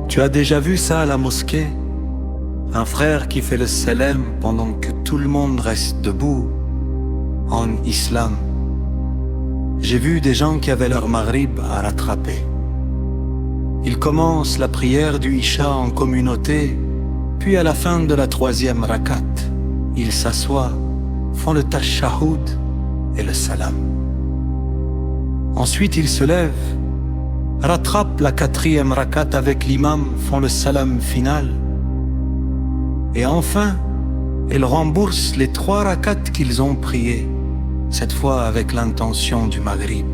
Tu as déjà vu ça à la mosquée? Un frère qui fait le salam pendant que tout le monde reste debout. En islam, j'ai vu des gens qui avaient leur maghrib à rattraper. Ils commencent la prière du Isha en communauté, puis à la fin de la 3e rakat, ils s'assoient, font le tashahhud et le salam. Ensuite ils se lèvent, rattrapent la 4e rakat avec l'imam, font le salam final. Et enfin, ils remboursent les 3 rakats qu'ils ont priés, cette fois avec l'intention du maghrib.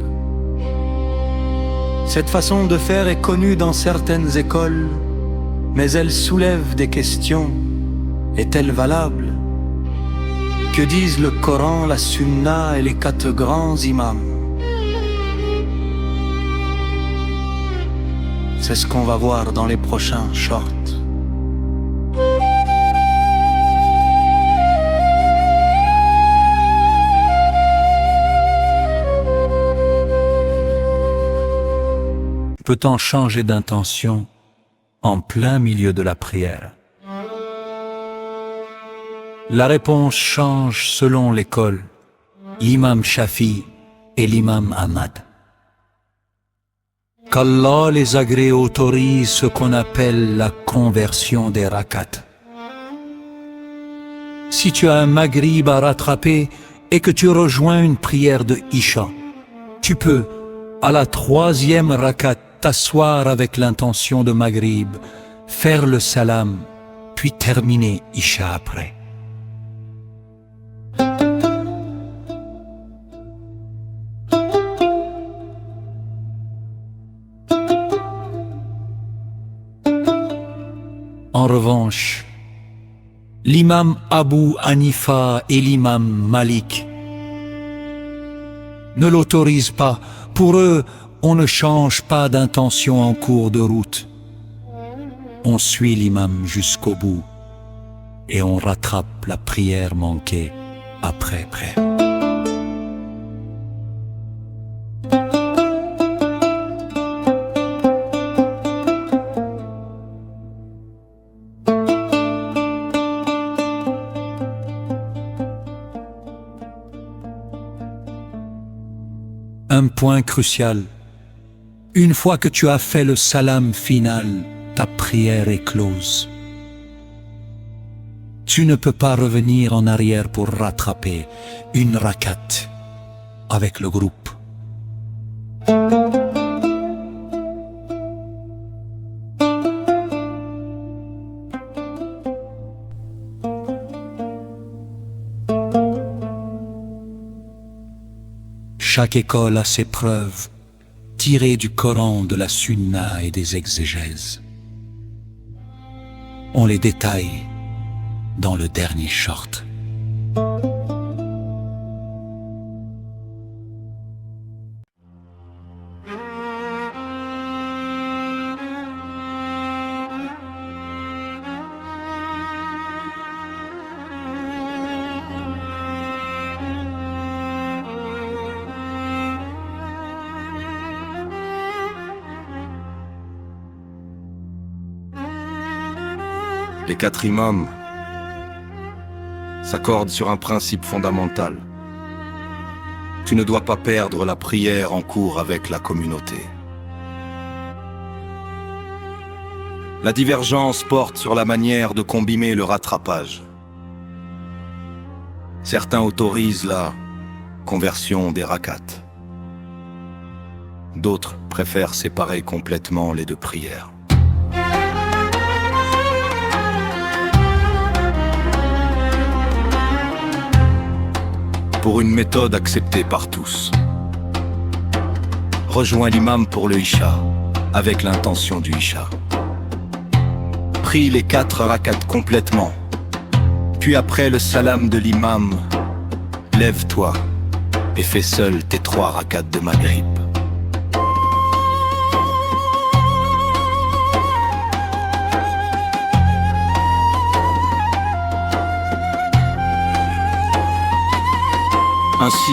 Cette façon de faire est connue dans certaines écoles, mais elle soulève des questions. Est-elle valable? Que disent le Coran, la Sunna et les 4 grands imams? C'est ce qu'on va voir dans les prochains shorts. Peut-on changer d'intention en plein milieu de la prière? La réponse change selon l'école, l'imam Shafi et l'imam Ahmad. Qu'Allah les agrée autorise ce qu'on appelle la conversion des rakats. Si tu as un maghrib à rattraper et que tu rejoins une prière de Isha, tu peux, à la 3e rakat, t'asseoir avec l'intention de maghrib, faire le salam, puis terminer Isha après. En revanche, l'imam Abu Hanifa et l'imam Malik ne l'autorisent pas. Pour eux, on ne change pas d'intention en cours de route. On suit l'imam jusqu'au bout et on rattrape la prière manquée après. Un point crucial. Une fois que tu as fait le salam final, ta prière est close. Tu ne peux pas revenir en arrière pour rattraper une rakat avec le groupe. Chaque école a ses preuves, tirées du Coran, de la Sunna et des exégèses. On les détaille dans le dernier short. Les 4 imams s'accordent sur un principe fondamental. Tu ne dois pas perdre la prière en cours avec la communauté. La divergence porte sur la manière de combiner le rattrapage. Certains autorisent la conversion des rakats. D'autres préfèrent séparer complètement les 2 prières. Pour une méthode acceptée par tous, rejoins l'imam pour le Isha, avec l'intention du Isha. Prie les 4 rakats complètement, puis après le salam de l'imam, lève-toi et fais seul tes 3 rakats de maghrib. Ainsi,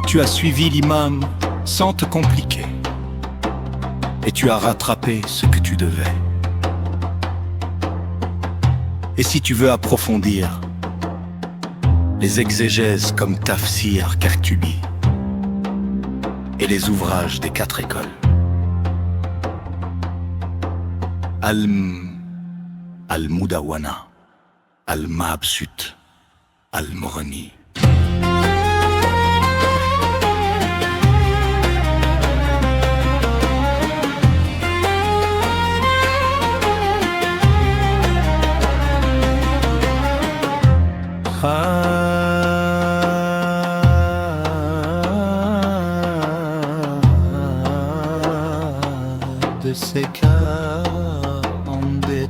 tu as suivi l'imam sans te compliquer. Et tu as rattrapé ce que tu devais. Et si tu veux approfondir les exégèses comme Tafsir Kartubi et les ouvrages des 4 écoles, Al-Mudawana, Al-Mabsut, Al-Morani. De ces cas embêtés,